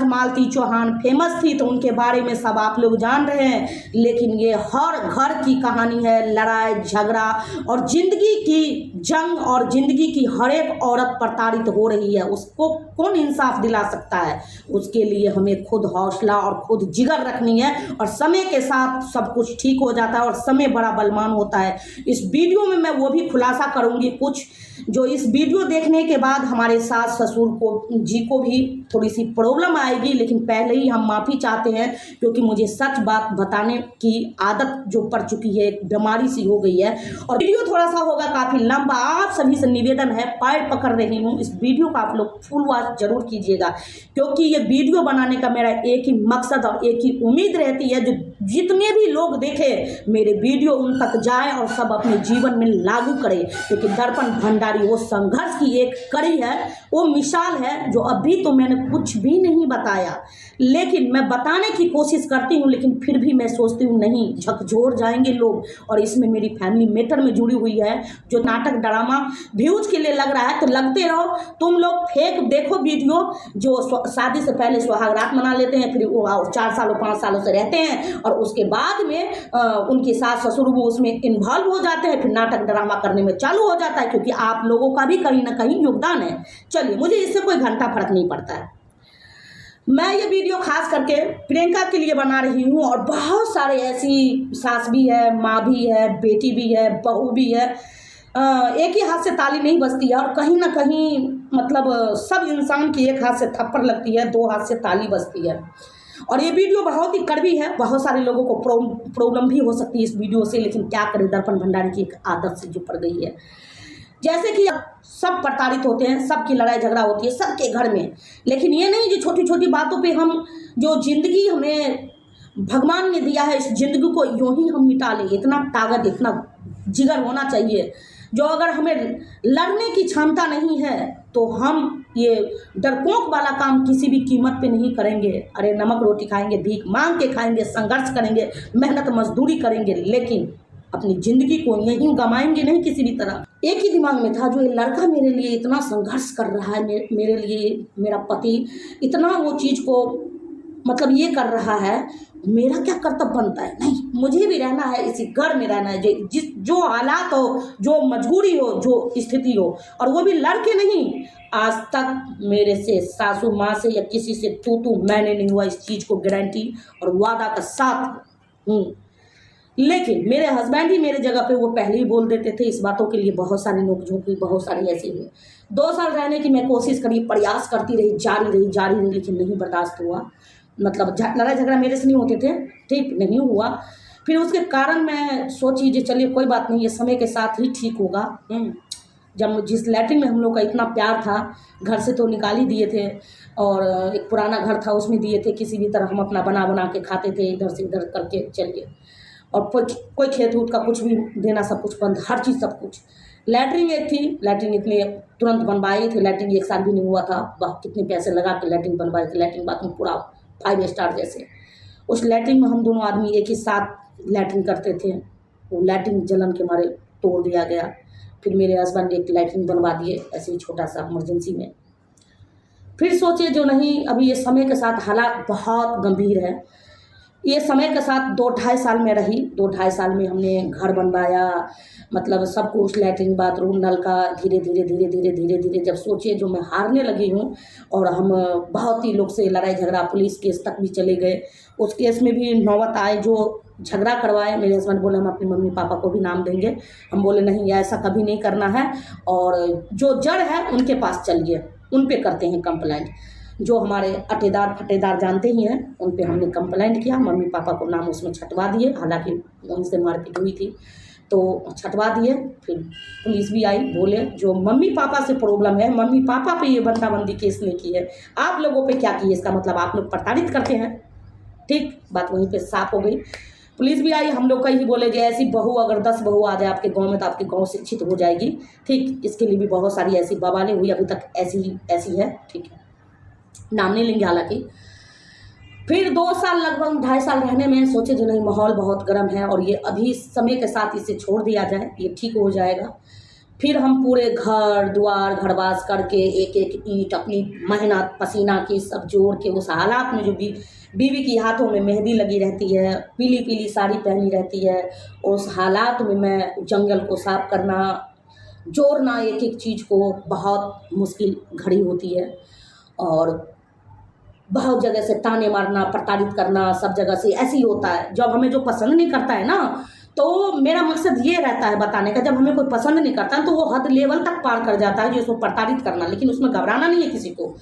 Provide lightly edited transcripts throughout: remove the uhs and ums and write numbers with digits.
Malti Chauhan famous थी तो उनके बारे में सब आप लोग जान रहे हैं, लेकिन ये हर घर की कहानी है, लड़ाई झगड़ा और ज़िंदगी की जंग, और ज़िंदगी की हर एक औरत प्रताड़ित हो रही है, उसको कौन इंसाफ दिला सकता है। उसके लिए हमें खुद हौसला और खुद जिगर रखनी है, और समय के साथ सब कुछ ठीक हो जाता है और समय बड़ा बलवान होता है। इस वीडियो में मैं वो भी खुलासा करूँगी कुछ, जो इस वीडियो देखने के बाद हमारे सास ससुर को भी थोड़ी सी प्रॉब्लम आएगी, लेकिन पहले ही हम माफ़ी चाहते हैं, क्योंकि मुझे सच बात बताने की आदत जो पड़ चुकी है, एक बीमारी सी हो गई है। और वीडियो थोड़ा सा होगा काफ़ी लंबा, आप सभी से निवेदन है, पैर पकड़ रही हूँ, इस वीडियो का आप लोग फुल वॉच जरूर कीजिएगा, क्योंकि ये वीडियो बनाने का मेरा एक ही मकसद और एक ही उम्मीद रहती है, जो जितने भी लोग देखें मेरे वीडियो उन तक जाए और सब अपने जीवन में लागू करें, क्योंकि दर्पण भंडारी वो संघर्ष की एक कड़ी है, वो मिसाल है, जो अभी तो मैंने कुछ भी नहीं बताया, लेकिन मैं बताने की कोशिश करती हूँ, लेकिन फिर भी मैं सोचती हूँ नहीं, झकझोर जाएंगे लोग। और इसमें मेरी फैमिली मैटर में जुड़ी हुई है, जो नाटक ड्रामा व्यूज के लिए लग रहा है, तो लगते रहो तुम लोग, फेक देखो वीडियो, जो शादी से पहले सुहागरात मना लेते हैं, फिर वो 4 सालों 5 सालों से रहते हैं, और उसके बाद में उनकी सास ससुर वो उसमें इन्वॉल्व हो जाते हैं, फिर नाटक ड्रामा करने में चालू हो जाता है, क्योंकि आप लोगों का भी कहीं ना कहीं योगदान है। चलिए, मुझे इससे कोई घंटा फर्क नहीं पड़ता है। मैं ये वीडियो खास करके प्रियंका के लिए बना रही हूँ, और बहुत सारे ऐसी सास भी है, माँ भी है, बेटी भी है, बहू भी है। एक ही हाथ से ताली नहीं बजती है, और कहीं ना कहीं मतलब सब इंसान की एक हाथ से थप्पड़ लगती है, 2 हाथ से ताली बजती है। और ये वीडियो बहुत ही कड़वी है, बहुत सारे लोगों को प्रॉब्लम भी हो सकती है इस वीडियो से, लेकिन क्या करें, दर्पण भंडारी की एक आदत से जो पड़ गई है। जैसे कि सब प्रताड़ित होते हैं, सबकी लड़ाई झगड़ा होती है सबके घर में, लेकिन ये नहीं जो छोटी छोटी बातों पे हम, जो जिंदगी हमें भगवान ने दिया है, इस जिंदगी को यूं ही हम मिटा लें, इतना ताकत, इतना जिगर होना चाहिए। जो अगर हमें लड़ने की क्षमता नहीं है, तो हम ये डरपोक वाला काम किसी भी कीमत पे नहीं करेंगे। अरे नमक रोटी खाएंगे, भीख मांग के खाएंगे, संघर्ष करेंगे, मेहनत मजदूरी करेंगे, लेकिन अपनी जिंदगी को यहीं गंवाएंगे नहीं किसी भी तरह। एक ही दिमाग में था, जो ये लड़का मेरे लिए इतना संघर्ष कर रहा है, मेरे लिए मेरा पति इतना वो चीज़ को मतलब ये कर रहा है, मेरा क्या कर्तव्य बनता है? नहीं, मुझे भी रहना है, इसी घर में रहना है, जो हालात हो, जो मजबूरी हो, जो स्थिति हो, और वो भी लड़के नहीं। आज तक मेरे से सासू माँ से या किसी से तू मैंने नहीं हुआ, इस चीज़ को गारंटी और वादा का साथ हूँ। लेकिन मेरे हस्बैंड ही मेरे जगह पे वो पहले ही बोल देते थे। इस बातों के लिए बहुत सारी नोकझोंक हुई, बहुत सारी ऐसी हुई। 2 साल रहने की मैं कोशिश करी, प्रयास करती रही, जारी रही, लेकिन नहीं बर्दाश्त हुआ। मतलब लड़ाई झगड़ा मेरे से नहीं होते थे, ठीक नहीं हुआ। फिर उसके कारण मैं सोची जो चलिए कोई बात नहीं, ये समय के साथ ही ठीक होगा। जब जिस लैट्रिन में हम लोग का इतना प्यार था, घर से तो निकाल ही दिए थे, और एक पुराना घर था उसमें दिए थे, किसी भी तरह हम अपना बना के खाते थे, इधर से इधर करके चलिए। और कोई खेत ऊत का कुछ भी देना, सब कुछ बंद, हर चीज़ सब कुछ। लैट्रिन एक थी, लैट्रिन इतने तुरंत बनवाई थी, लैट्रिन 1 साल भी नहीं हुआ था, कितने पैसे लगा के लैट्रिन बनवाए थे, लैट्रिन बाथरूम पूरा 5 स्टार जैसे। उस लैट्रिन में हम दोनों आदमी एक ही साथ लैट्रिन करते थे, वो लैट्रिन जलन के मारे तोड़ दिया गया। फिर मेरे हस्बैंड एक लैट्रिन बनवा दिए ऐसे ही छोटा सा इमरजेंसी में। फिर सोचे जो नहीं, अभी ये समय के साथ हालात बहुत गंभीर है। ये समय के साथ 2-2.5 साल में रही, 2-2.5 साल में हमने घर बनवाया, मतलब सब कुछ, लैट्रिन बाथरूम नल का, धीरे धीरे जब सोचिए जो मैं हारने लगी हूँ, और हम बहुत ही लोग से लड़ाई झगड़ा, पुलिस केस तक भी चले गए। उस केस में भी नौबत आए, जो झगड़ा करवाए, मेरे हस्बैंड बोले हम अपने मम्मी पापा को भी नाम देंगे। हम बोले नहीं, ऐसा कभी नहीं करना है, और जो जड़ है उनके पास चलिए, उन पे करते हैं कंप्लेंट। जो हमारे अटेदार फटेदार जानते ही हैं, उन पे हमने कंप्लेंट किया, मम्मी पापा को नाम उसमें छटवा दिए, हालांकि वहीं से मारपीट हुई थी तो छटवा दिए। फिर पुलिस भी आई, बोले जो मम्मी पापा से प्रॉब्लम है, मम्मी पापा पे ये बंदाबंदी केस नहीं की है, आप लोगों पे क्या की है, इसका मतलब आप लोग प्रताड़ित करते हैं। ठीक, बात वहीं पे साफ हो गई। पुलिस भी आई, हम लोग का ही बोले कि ऐसी बहू अगर 10 बहू आ जाए आपके गांव में तो आपके गांव शिक्षित हो जाएगी। ठीक, इसके लिए भी बहुत सारी ऐसी बवालें हुई, अभी तक ऐसी है। ठीक है, नाम नहीं लेंगे हालांकि। फिर 2 साल, लगभग 2.5 साल रहने में सोचे जो नहीं, माहौल बहुत गर्म है, और ये अभी समय के साथ इसे छोड़ दिया जाए, ये ठीक हो जाएगा। फिर हम पूरे घर द्वार घरवास करके एक एक ईंट अपनी मेहनत पसीना की सब जोड़ के उस हालात में जो बीवी की हाथों में मेहंदी लगी रहती है, पीली पीली साड़ी पहनी रहती है, उस हालात में मैं जंगल को साफ करना, जोड़ना एक एक चीज़ को बहुत मुश्किल घड़ी होती है। और बहुत जगह से ताने मारना, प्रताड़ित करना, सब जगह से ऐसे ही होता है। जब हमें जो पसंद नहीं करता है ना, तो मेरा मकसद ये रहता है बताने का, जब हमें कोई पसंद नहीं करता तो वो हद लेवल तक पार कर जाता है, जो उसको प्रताड़ित करना, लेकिन उसमें घबराना नहीं है किसी को।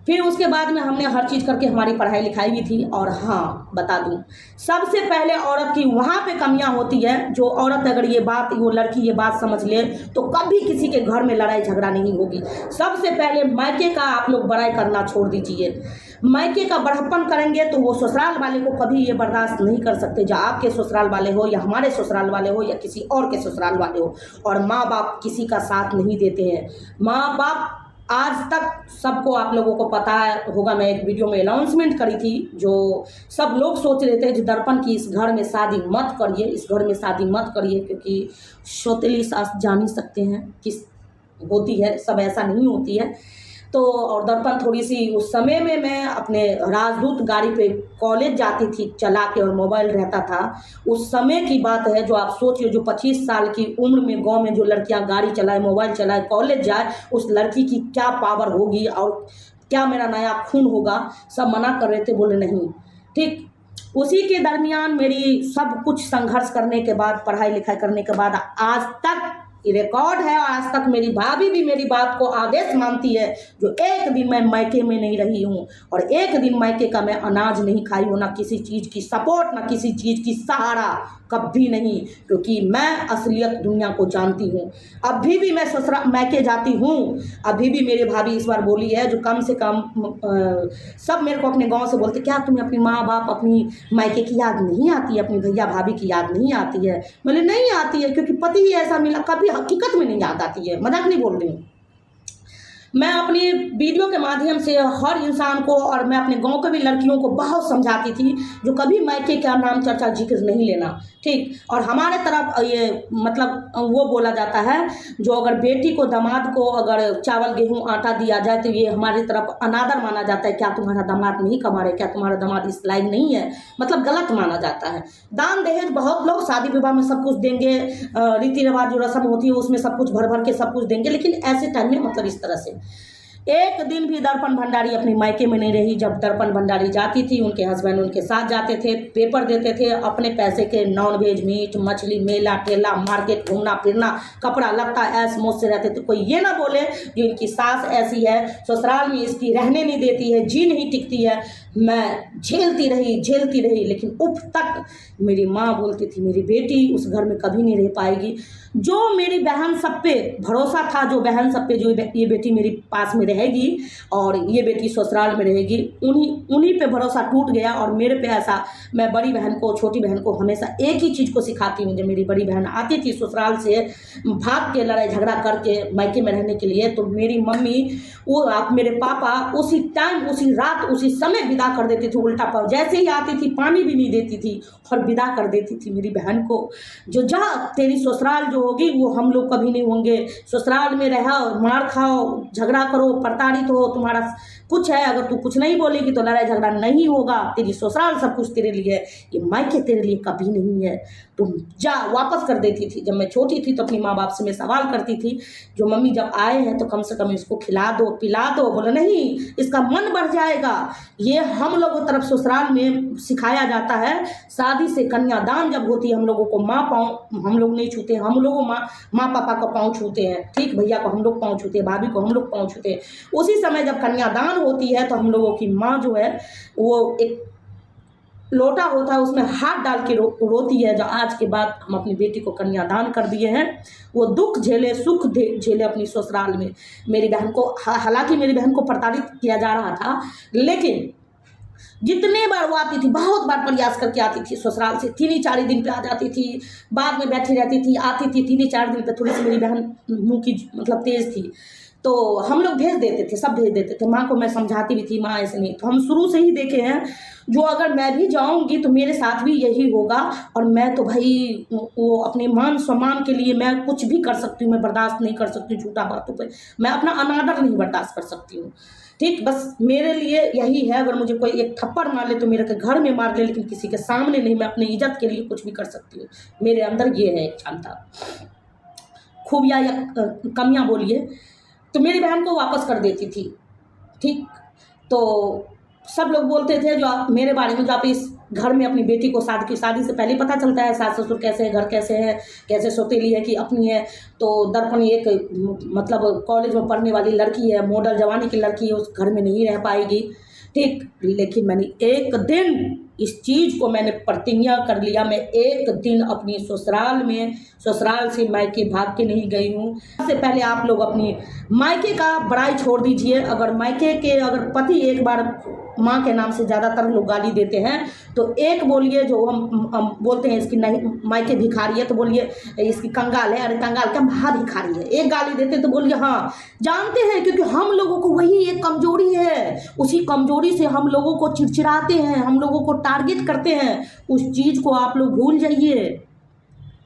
फिर उसके बाद में हमने हर चीज़ करके हमारी पढ़ाई लिखाई भी थी। और हाँ, बता दूं, सबसे पहले औरत की वहाँ पे कमियां होती है, जो औरत अगर वो लड़की ये बात समझ ले तो कभी किसी के घर में लड़ाई झगड़ा नहीं होगी। सबसे पहले मायके का आप लोग बड़ाई करना छोड़ दीजिए। मायके का बड़प्पन करेंगे तो वो ससुराल वाले को कभी ये बर्दाश्त नहीं कर सकते, जो आपके ससुराल वाले हो या हमारे ससुराल वाले हो या किसी और के ससुराल वाले हो। और माँ बाप किसी का साथ नहीं देते हैं। माँ बाप आज तक सबको आप लोगों को पता होगा, मैं एक वीडियो में अनाउंसमेंट करी थी, जो सब लोग सोच रहे थे जो दर्पण की इस घर में शादी मत करिए, इस घर में शादी मत करिए, क्योंकि सौतेली सास जान ही सकते हैं किस होती है, सब ऐसा नहीं होती है। तो और दर्पण थोड़ी सी उस समय में मैं अपने राजदूत गाड़ी पे कॉलेज जाती थी चला के, और मोबाइल रहता था। उस समय की बात है, जो आप सोचिए, जो 25 साल की उम्र में गांव में जो लड़कियां गाड़ी चलाए, मोबाइल चलाए, कॉलेज जाए, उस लड़की की क्या पावर होगी और क्या मेरा नया खून होगा। सब मना कर रहे थे, बोले नहीं। ठीक उसी के दरमियान मेरी सब कुछ संघर्ष करने के बाद, पढ़ाई लिखाई करने के बाद, आज तक रिकॉर्ड है, आज तक मेरी भाभी भी मेरी बात को आदेश मानती है, जो एक दिन मैं मायके में नहीं रही हूँ और एक दिन मायके का मैं अनाज नहीं खाई हूँ, ना किसी चीज़ की सपोर्ट, ना किसी चीज़ की सहारा, कभी नहीं, क्योंकि मैं असलियत दुनिया को जानती हूँ। अभी भी मैं ससुराल मायके जाती हूँ, अभी भी मेरी भाभी इस बार बोली है, जो कम से कम सब मेरे को अपने गांव से बोलते, क्या तुम्हें अपनी माँ बाप अपनी मायके की याद नहीं आती है, अपनी भैया भाभी की याद नहीं आती है? बोले नहीं आती है, क्योंकि पति ही ऐसा मिला, कभी हकीकत में नहीं याद आती है, मजाक नहीं बोल रही हूँ। मैं अपनी वीडियो के माध्यम से हर इंसान को, और मैं अपने गांव के भी लड़कियों को बहुत समझाती थी, जो कभी मायके का नाम चर्चा जिक्र नहीं लेना, ठीक। और हमारे तरफ ये मतलब वो बोला जाता है, जो अगर बेटी को दामाद को अगर चावल गेहूं आटा दिया जाए तो ये हमारी तरफ अनादर माना जाता है। क्या तुम्हारा दामाद नहीं कमा रहे, क्या तुम्हारा दामाद इस लायक नहीं है, मतलब गलत माना जाता है। दान दहेज बहुत लोग शादी विवाह में सब कुछ देंगे, रीति रिवाज जो रस्म होती है उसमें सब कुछ भर भर के सब कुछ देंगे, लेकिन ऐसे टाइम में मतलब इस तरह से एक दिन भी दर्पण भंडारी अपने मायके में नहीं रही। जब दर्पण भंडारी जाती थी, उनके हस्बैंड उनके साथ जाते थे, पेपर देते थे, अपने पैसे के नॉन वेज, मीट मछली, मेला ठेला, मार्केट घूमना फिरना, कपड़ा लत्ता ऐस मौज से रहते थे। कोई ये ना बोले कि इनकी सास ऐसी है, ससुराल में इसकी रहने नहीं देती है, जी नहीं टिकती है। मैं झेलती रही, लेकिन उफ तक मेरी माँ बोलती थी, मेरी बेटी उस घर में कभी नहीं रह पाएगी। जो मेरी बहन सब पे भरोसा था, जो बहन सब पे, जो ये बेटी मेरे पास में रहेगी और ये बेटी ससुराल में रहेगी, उन्हीं पे भरोसा टूट गया। और मेरे पे ऐसा, मैं बड़ी बहन को, छोटी बहन को हमेशा एक ही चीज़ को सिखाती हूँ। जब मेरी बड़ी बहन आती थी ससुराल से भाग के लड़ाई झगड़ा करके मायके में रहने के लिए, तो मेरी मम्मी मेरे पापा उसी टाइम, उसी रात, उसी समय विदा कर देती थी उल्टा पाव। जैसे ही आती थी पानी भी नहीं देती थी और विदा कर देती थी मेरी बहन को, जो जा तेरी ससुराल जो होगी वो हम लोग कभी नहीं होंगे, ससुराल में रहो, मार खाओ, झगड़ा करो, प्रताड़ित हो, तुम्हारा कुछ है, अगर तू कुछ नहीं बोलेगी तो लड़ाई झगड़ा नहीं होगा, तेरी ससुराल सब कुछ तेरे लिए है, ये मायके तेरे लिए कभी नहीं है, तुम जा, वापस कर देती थी। जब मैं छोटी थी तो अपनी माँ बाप से मैं सवाल करती थी, जो मम्मी जब आए हैं तो कम से कम इसको खिला दो पिला दो। बोले नहीं, इसका मन बढ़ जाएगा। ये हम लोगों तरफ ससुराल में सिखाया जाता है। शादी से कन्यादान जब होती है, हम लोगों को माँ पाँव हम लोग नहीं छूते, हम लोग माँ पापा को पाँव छूते हैं, ठीक, भैया को हम लोग पाँव छूते हैं, भाभी को हम लोग पाँव छूते हैं। उसी समय जब कन्यादान होती है तो हम लोगों की माँ जो है वो एक लोटा होता है, उसमें हाथ डाल के रोती है। जो आज के बाद हम अपनी बेटी को कन्यादान कर दिए हैं, वो दुख झेले सुख झेले अपनी ससुराल में। मेरी बहन को, हालांकि मेरी बहन को प्रताड़ित किया जा रहा था, लेकिन जितने बार वो आती थी, बहुत बार प्रयास करके आती थी ससुराल से, 3-4 दिन पे आ जाती थी, बाद में बैठी रहती थी, आती थी 3-4 दिन पे। थोड़ी सी मेरी बहन मुँह की मतलब तेज थी, तो हम लोग भेज देते थे, सब भेज देते थे। माँ को मैं समझाती भी थी, माँ ऐसे नहीं। तो हम शुरू से ही देखे हैं, जो अगर मैं भी जाऊंगी तो मेरे साथ भी यही होगा। और मैं तो भाई वो अपने मान सम्मान के लिए मैं कुछ भी कर सकती हूँ, मैं बर्दाश्त नहीं कर सकती झूठा बातों पे, मैं अपना अनादर नहीं बर्दाश्त कर सकती हूँ। ठीक, बस मेरे लिए यही है, अगर मुझे कोई एक थप्पड़ मार ले तो मेरे के घर में मार ले, लेकिन किसी के सामने नहीं। मैं अपनी इज्जत के लिए कुछ भी कर सकती हूँ, मेरे अंदर ये है एक क्षमता। खूबियाँ या कमियाँ बोलिए, तो मेरी बहन को वापस कर देती थी। ठीक, तो सब लोग बोलते थे जो आप मेरे बारे में, जो आप इस घर में अपनी बेटी को शादी से पहले पता चलता है सास ससुर कैसे है, घर कैसे है, कैसे सौतेली है कि अपनी है। तो दर्पण एक मतलब कॉलेज में पढ़ने वाली लड़की है, मॉडल जवानी की लड़की है, उस घर में नहीं रह पाएगी। ठीक, लेकिन मैंने एक दिन इस चीज़ को मैंने प्रतिज्ञा कर लिया, मैं एक दिन अपनी ससुराल से मायके भाग के नहीं गई हूँ। सबसे पहले आप लोग अपनी मायके का बड़ाई छोड़ दीजिए। अगर मायके के अगर पति एक बार माँ के नाम से ज़्यादातर लोग गाली देते हैं, तो एक बोलिए, जो हम बोलते हैं इसकी नहीं मायके भिखारी है, तो बोलिए इसकी कंगाल है। अरे कंगाल क्या, महा भिखारी है। एक गाली देते तो बोलिए हाँ, जानते हैं, क्योंकि हम लोगों को वही एक कमजोरी है, उसी कमजोरी से हम लोगों को चिड़चिड़ाते हैं, हम लोगों को टारगेट करते हैं। उस चीज़ को आप लोग भूल जाइए,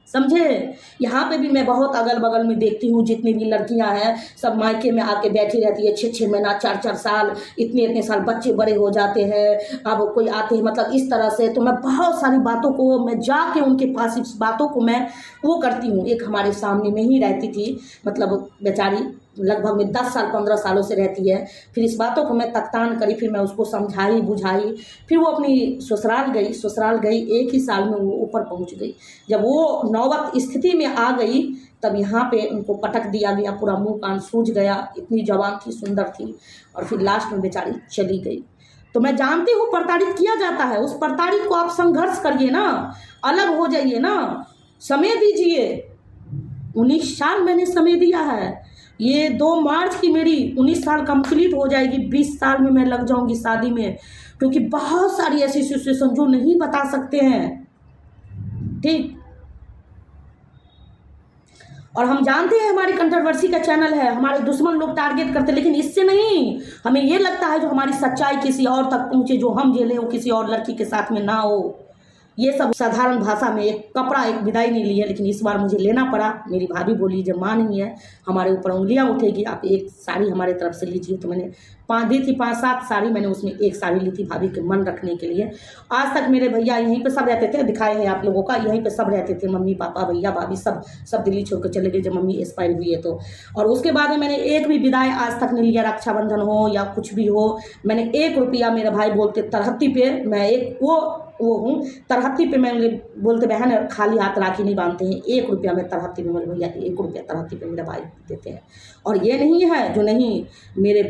समझे। यहाँ पे भी मैं बहुत अगल बगल में देखती हूँ, जितनी भी लड़कियाँ हैं सब मायके में आके बैठी रहती है 6-6 महीना, 4-4 साल, इतने साल, बच्चे बड़े हो जाते हैं। अब कोई आते हैं मतलब इस तरह से। तो मैं बहुत सारी बातों को मैं जाके उनके पास इस बातों को मैं वो करती हूँ। एक हमारे सामने में ही रहती थी, मतलब बेचारी लगभग में 10 साल 15 सालों से रहती है। फिर इस बातों को मैं तख्तान करी, फिर मैं उसको समझाई बुझाई, फिर वो अपनी ससुराल गई 1 ही साल में वो ऊपर पहुंच गई। जब वो नौबत स्थिति में आ गई, तब यहाँ पे उनको पटक दिया गया, पूरा मुंह कान सूज गया। इतनी जवान थी, सुंदर थी, और फिर लास्ट में बेचारी चली गई। तो मैं जानती हूँ प्रताड़ित किया जाता है, उस प्रताड़ित को आप संघर्ष करिए ना, अलग हो जाइए ना, समय दीजिए। 19 साल मैंने समय दिया है। ये 2 मार्च की मेरी 19 साल कंप्लीट हो जाएगी। 20 साल में मैं लग जाऊंगी शादी में, क्योंकि बहुत सारी ऐसी सिचुएशन जो नहीं बता सकते हैं। ठीक, और हम जानते हैं हमारी कंट्रोवर्सी का चैनल है, हमारे दुश्मन लोग टारगेट करते, लेकिन इससे नहीं। हमें ये लगता है जो हमारी सच्चाई किसी और तक पहुंचे, जो हम झेले वो किसी और लड़की के साथ में ना हो। ये सब साधारण भाषा में एक कपड़ा, एक विदाई नहीं ली है, लेकिन इस बार मुझे लेना पड़ा। मेरी भाभी बोली जब माँ नहीं है हमारे ऊपर उंगलियां उठेगी, आप एक साड़ी हमारे तरफ से लीजिए। तो मैंने 5 दी थी, 5-7 साड़ी, मैंने उसमें एक साड़ी ली थी भाभी के मन रखने के लिए। आज तक मेरे भैया यहीं पे सब रहते थे, दिखाए हैं आप लोगों का, यहीं पे सब रहते थे, मम्मी पापा भैया भाभी सब दिल्ली छोड़ कर चले गए जब मम्मी एक्सपायर हुई है। तो और उसके बाद में मैंने एक भी विदाई आज तक नहीं लिया, रक्षाबंधन हो या कुछ भी हो। मैंने 1 रुपया, मेरे भाई बोलते तरहत्ती पे, मैं एक वो हूँ तरहत्ती पे, मैं बोलते बहन खाली हाथ राखी नहीं बांधते हैं। 1 रुपया मैं तरहत्ती पे, मेरे भैया 1 रुपया तरहत्ती पे मेरे भाई देते हैं। और ये नहीं है जो नहीं, मेरे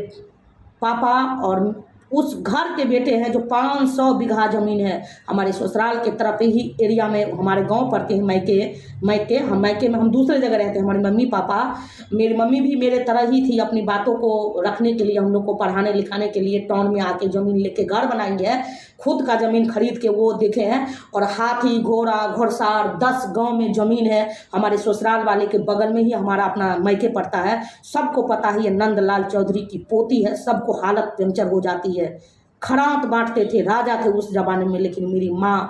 पापा और उस घर के बेटे हैं जो 500 बीघा ज़मीन है हमारे ससुराल के तरफ ही एरिया में, हमारे गांव पड़ते हैं मायके में हम दूसरे जगह रहते हैं। हमारी मम्मी पापा, मेरी मम्मी भी मेरे तरह ही थी, अपनी बातों को रखने के लिए, हम लोग को पढ़ाने लिखाने के लिए टाउन में आके ज़मीन लेके घर बनाई है, खुद का ज़मीन खरीद के वो देखे हैं। और हाथी घोड़ा घुड़सवार 10 गांव में ज़मीन है। हमारे ससुराल वाले के बगल में ही हमारा अपना मायके पड़ता है। सबको पता है ये नंदलाल चौधरी की पोती है, सबको हालत पंचर हो जाती है। खरांत बांटते थे, राजा थे उस जमाने में। लेकिन मेरी माँ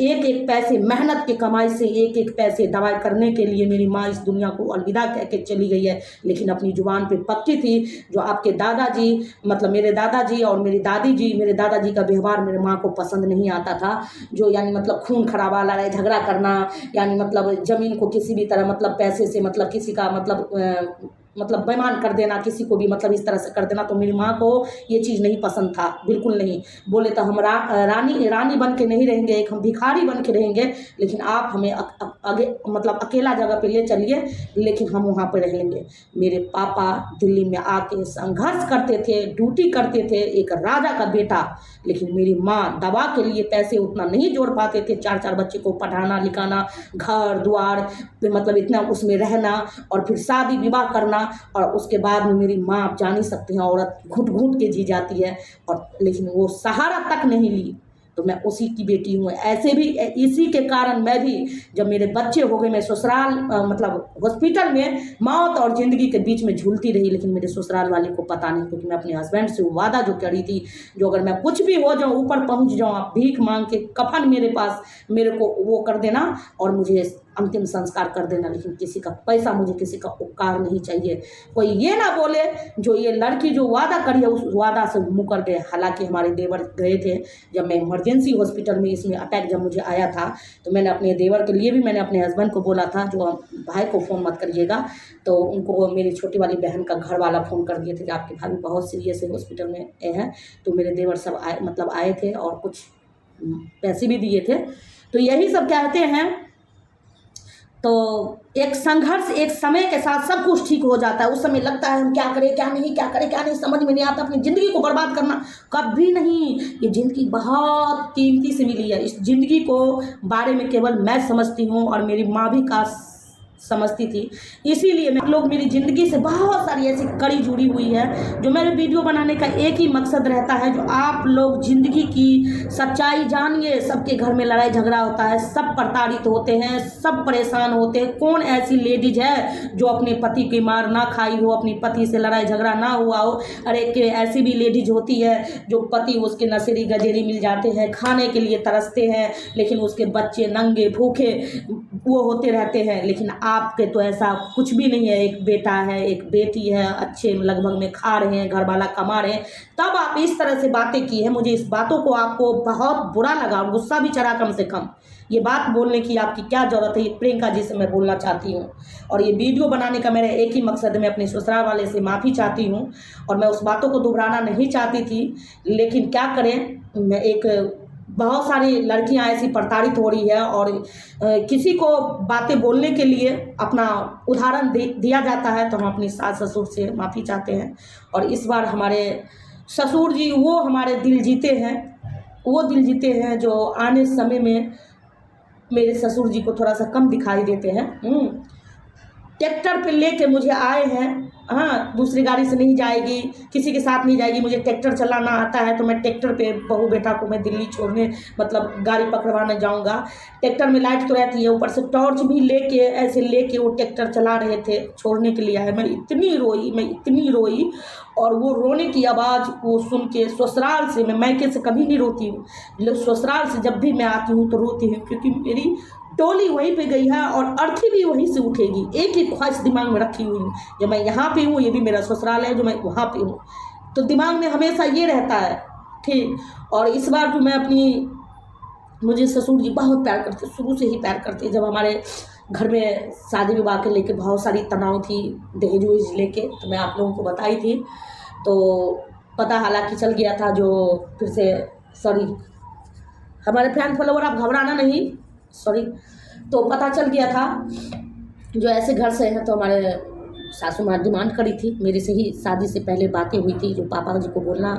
एक पैसे मेहनत के कमाई से एक पैसे दवाई करने के लिए मेरी माँ इस दुनिया को अलविदा कह के चली गई है। लेकिन अपनी जुबान पे पक्की थी। जो आपके दादाजी, मतलब मेरे दादाजी और मेरी दादी जी, मेरे दादाजी का व्यवहार मेरे माँ को पसंद नहीं आता था। जो यानी मतलब खून खराबा, लड़ाई झगड़ा करना, यानी मतलब ज़मीन को किसी भी तरह मतलब पैसे से मतलब किसी का मतलब बेईमान कर देना, किसी को भी मतलब इस तरह से कर देना। तो मेरी माँ को ये चीज़ नहीं पसंद था, बिल्कुल नहीं। बोले तो हम रानी बन के नहीं रहेंगे, एक हम भिखारी बन के रहेंगे, लेकिन आप हमें आगे मतलब अकेला जगह पे ले चलिए, लेकिन हम वहाँ पे रहेंगे। मेरे पापा दिल्ली में आके संघर्ष करते थे, ड्यूटी करते थे, एक राजा का बेटा। लेकिन मेरी माँ दवा के लिए पैसे उतना नहीं जोड़ पाते थे। 4-4 बच्चे को पढ़ाना लिखाना, घर द्वार मतलब इतना उसमें रहना, और फिर शादी विवाह करना। और उसके बाद में मेरी माँ, आप जान ही सकते हैं, औरत घुट घुट के जी जाती है। और लेकिन वो सहारा तक नहीं ली। तो मैं उसी की बेटी हूँ। ऐसे भी इसी के कारण मैं भी, जब मेरे बच्चे हो गए, मैं ससुराल मतलब हॉस्पिटल में मौत और ज़िंदगी के बीच में झूलती रही, लेकिन मेरे ससुराल वाले को पता नहीं, क्योंकि मैं अपने हस्बैंड से वादा जो करी थी, जो अगर मैं कुछ भी हो जाऊँ, ऊपर पहुँच जाऊँ, आप भीख मांग के कफन मेरे पास मेरे को वो कर देना और मुझे अंतिम संस्कार कर देना, लेकिन किसी का पैसा, मुझे किसी का उपकार नहीं चाहिए। कोई ये ना बोले जो ये लड़की जो वादा करी है उस वादा से मुकर गए। हालांकि हमारे देवर गए थे, जब मैं इमरजेंसी हॉस्पिटल में, इसमें अटैक जब मुझे आया था, तो मैंने अपने देवर के लिए भी मैंने अपने हस्बैंड को बोला था, जो भाई को फ़ोन मत करिएगा, तो उनको मेरी छोटी वाली बहन का घर वाला फ़ोन कर दिए थे कि आपकी भाभी बहुत सीरियस है, हॉस्पिटल में है। तो मेरे देवर सब आए थे और कुछ पैसे भी दिए थे। तो यही सब कहते हैं। तो एक संघर्ष, एक समय के साथ सब कुछ ठीक हो जाता है। उस समय लगता है हम क्या करें क्या नहीं, क्या करें क्या नहीं, समझ में नहीं आता। अपनी ज़िंदगी को बर्बाद करना कभी नहीं। ये ज़िंदगी बहुत कीमती से मिली है। इस ज़िंदगी को बारे में केवल मैं समझती हूँ और मेरी माँ भी काश समझती थी। इसीलिए मैं लोग, मेरी ज़िंदगी से बहुत सारी ऐसी कड़ी जुड़ी हुई है, जो मेरे वीडियो बनाने का एक ही मकसद रहता है, जो आप लोग ज़िंदगी की सच्चाई जानिए। सबके घर में लड़ाई झगड़ा होता है, सब प्रताड़ित होते हैं, सब परेशान होते हैं। कौन ऐसी लेडीज है जो अपने पति की मार ना खाई हो, अपनी पति से लड़ाई झगड़ा ना हुआ हो। अरे ऐसी भी लेडीज होती है जो पति उसके नशेड़ी गजेरी मिल जाते हैं, खाने के लिए तरसते हैं, लेकिन उसके बच्चे नंगे भूखे वो होते रहते हैं। लेकिन आपके तो ऐसा कुछ भी नहीं है। एक बेटा है, एक बेटी है, अच्छे लगभग में खा रहे हैं, घर वाला कमा रहे हैं, तब आप इस तरह से बातें की हैं। मुझे इस बातों को आपको बहुत बुरा लगा, गुस्सा भी चढ़ा कम से कम। ये बात बोलने की आपकी क्या ज़रूरत है, ये प्रियंका जी से मैं बोलना चाहती हूँ। और ये वीडियो बनाने का मेरा एक ही मकसद है, मैं अपने ससुराल वाले से माफ़ी चाहती हूँ और मैं उस बातों को दोहराना नहीं चाहती थी। लेकिन क्या करें, मैं एक बहुत सारी लड़कियां ऐसी प्रताड़ित हो रही है और किसी को बातें बोलने के लिए अपना उदाहरण दिया जाता है, तो हम अपनी सास ससुर से माफ़ी चाहते हैं। और इस बार हमारे ससुर जी वो हमारे दिल जीते हैं, वो दिल जीते हैं जो आने समय में मेरे ससुर जी को थोड़ा सा कम दिखाई देते हैं। ट्रैक्टर पे लेके मुझे आए हैं। हाँ, दूसरी गाड़ी से नहीं जाएगी, किसी के साथ नहीं जाएगी, मुझे ट्रैक्टर चलाना आता है, तो मैं ट्रैक्टर पे बहू बेटा को मैं दिल्ली छोड़ने मतलब गाड़ी पकड़वाने जाऊंगा। ट्रैक्टर में लाइट तो रहती है, ऊपर से टॉर्च भी लेके ऐसे लेके वो ट्रैक्टर चला रहे थे, छोड़ने के लिए आए। मैं इतनी रोई और वो रोने की आवाज़ वो सुन के ससुराल से, मैं मायके से कभी नहीं रोती हूँ, ससुराल से जब भी मैं आती हूँ तो रोती हूँ, क्योंकि मेरी टोली वहीं पे गई है और अर्थी भी वहीं से उठेगी। एक ही ख्वाहिश दिमाग में रखी हुई हूँ, जब मैं यहाँ पे हूँ, ये भी मेरा ससुराल है, जो मैं वहाँ पे हूँ, तो दिमाग में हमेशा ये रहता है। ठीक। और इस बार जो मैं मुझे ससुर जी बहुत प्यार करते, शुरू से ही प्यार करते। जब हमारे घर में शादी विवाह के लेके बहुत सारी तनाव थी, दहेज वहेज लेके, तो मैं आप लोगों को बताई थी, तो पता हालांकि चल गया था। जो फिर से सॉरी हमारे फैन फॉलोवर, आप घबराना नहीं, सॉरी, तो पता चल गया था जो ऐसे घर से हैं। तो हमारे सासू माँ डिमांड करी थी, मेरे से ही शादी से पहले बातें हुई थी, जो पापा जी को बोलना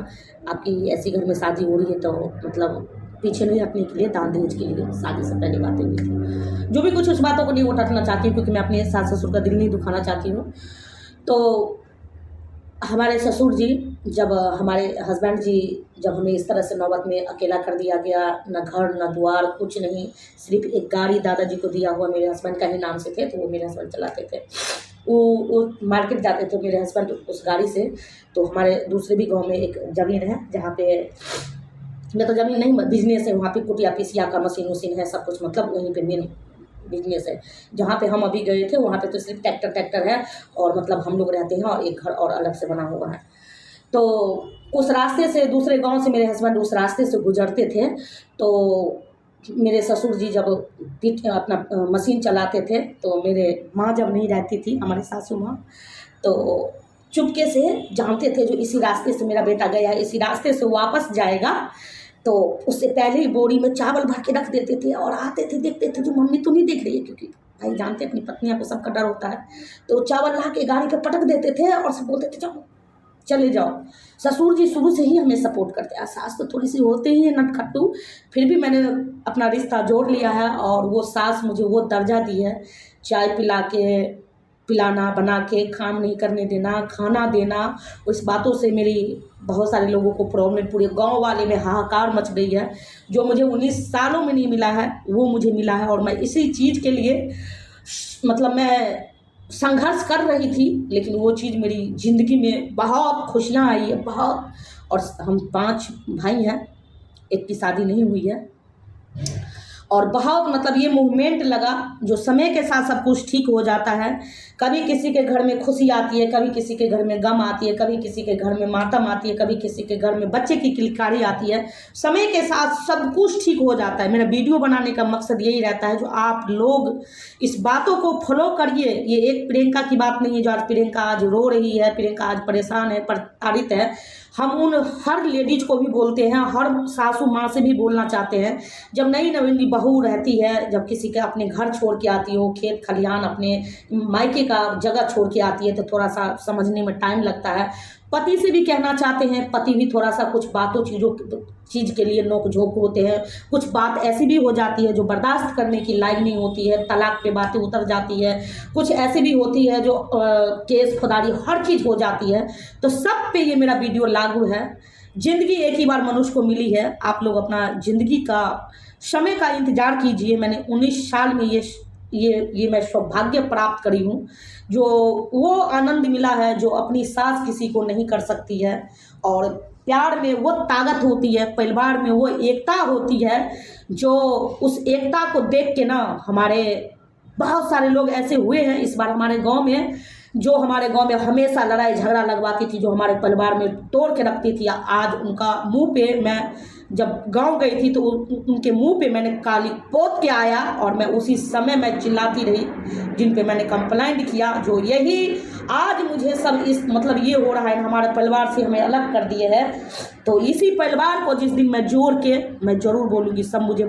आपकी ऐसी घर में शादी हो रही है, तो मतलब पीछे नहीं हटने के लिए, दान दहेज के लिए शादी से पहले बातें हुई थी। जो भी कुछ, उस बातों को नहीं उठाना चाहती हूँ, क्योंकि मैं अपने सास ससुर का दिल नहीं दुखाना चाहती हूँ। तो हमारे ससुर जी, जब हमारे हस्बैंड जी, जब हमें इस तरह से नौबत में अकेला कर दिया गया, न घर न द्वार कुछ नहीं, सिर्फ एक गाड़ी दादाजी को दिया हुआ, मेरे हस्बैंड का ही नाम से थे, तो वो मेरे हस्बैंड चलाते थे। वो मार्केट जाते थे मेरे हस्बैंड उस गाड़ी से। तो हमारे दूसरे भी गांव में एक ज़मीन है, जहाँ पे मैं तो ज़मीन नहीं, बिजनेस है, वहाँ पे कुटिया पिसिया का मशीन वशीन है, सब कुछ, मतलब वहीं पे मेन बिजनेस है। जहाँ पे हम अभी गए थे, वहाँ पे तो सिर्फ ट्रैक्टर है, और मतलब हम लोग रहते हैं, और एक घर और अलग से बना हुआ है। तो उस रास्ते से, दूसरे गांव से मेरे हस्बैंड उस रास्ते से गुजरते थे। तो मेरे ससुर जी जब अपना मशीन चलाते थे, तो मेरे माँ जब नहीं रहती थी, हमारे सासू माँ, तो चुपके से जानते थे जो इसी रास्ते से मेरा बेटा गया है, इसी रास्ते से वापस जाएगा, तो उससे पहले ही बोरी में चावल भर के रख देते थे। और आते थे, देखते थे जो मम्मी तो नहीं देख रही है, क्योंकि भाई जानते अपनी पत्नियां को सबका डर होता है, तो चावल ला के गाड़ी पे पटक देते थे और सब बोलते थे जाओ चले जाओ। ससुर जी शुरू से ही हमें सपोर्ट करते हैं। सास तो थोड़ी सी होते ही नटखट्टू, फिर भी मैंने अपना रिश्ता जोड़ लिया है, और वो सास मुझे वो दर्जा दी है, चाय पिलाना, बना के काम नहीं करने देना, खाना देना। उस बातों से मेरी बहुत सारे लोगों को प्रॉब्लम, पूरे गांव वाले में हाहाकार मच गई है। जो मुझे 19 सालों में नहीं मिला है वो मुझे मिला है, और मैं इसी चीज़ के लिए मतलब मैं संघर्ष कर रही थी, लेकिन वो चीज़ मेरी ज़िंदगी में बहुत खुशियाँ आई है, बहुत। और हम 5 भाई हैं, एक की शादी नहीं हुई है, और बहुत मतलब ये मूवमेंट लगा जो समय के साथ सब कुछ ठीक हो जाता है। कभी किसी के घर में खुशी आती है, कभी किसी के घर में गम आती है, कभी किसी के घर में मातम आती है, कभी किसी के घर में बच्चे की किलकारी आती है। समय के साथ सब कुछ ठीक हो जाता है। मेरा वीडियो बनाने का मकसद यही रहता है जो आप लोग इस बातों को फॉलो करिए। ये एक प्रियंका की बात नहीं है जो आज प्रियंका आज रो रही है, प्रियंका आज परेशान है, प्रताड़ित है। हम उन हर लेडीज को भी बोलते हैं, हर सासू माँ से भी बोलना चाहते हैं। जब नई नवीन बहू रहती है, जब किसी के अपने घर छोड़ के आती हो, खेत खलिहान अपने मायके का जगह छोड़ के आती है, तो थोड़ा सा समझने में टाइम लगता है। पति से भी कहना चाहते हैं, पति भी थोड़ा सा कुछ बातों चीज़ के लिए नोक झोंक होते हैं। कुछ बात ऐसी भी हो जाती है जो बर्दाश्त करने की लायक नहीं होती है, तलाक पे बातें उतर जाती है। कुछ ऐसी भी होती है जो केस खुदारी हर चीज़ हो जाती है। तो सब पे ये मेरा वीडियो लागू है। ज़िंदगी एक ही बार मनुष्य को मिली है, आप लोग अपना ज़िंदगी का समय का इंतज़ार कीजिए। मैंने 19 साल में ये मैं सौभाग्य प्राप्त करी हूँ, जो वो आनंद मिला है जो अपनी सास किसी को नहीं कर सकती है। और प्यार में वो ताकत होती है, परिवार में वो एकता होती है, जो उस एकता को देख के ना हमारे बहुत सारे लोग ऐसे हुए हैं इस बार हमारे गांव में, जो हमारे गांव में हमेशा लड़ाई झगड़ा लगवाती थी, जो हमारे परिवार में तोड़ के रखती थी। आज उनका मुंह पे, मैं जब गांव गई थी तो उनके मुंह पे मैंने काली पोत के आया, और मैं उसी समय मैं चिल्लाती रही, जिन पे मैंने कंप्लेंट किया। जो यही आज मुझे सब इस मतलब ये हो रहा है, हमारे परिवार से हमें अलग कर दिए है। तो इसी परिवार को जिस दिन मैं जोड़ के मैं ज़रूर बोलूँगी, सब मुझे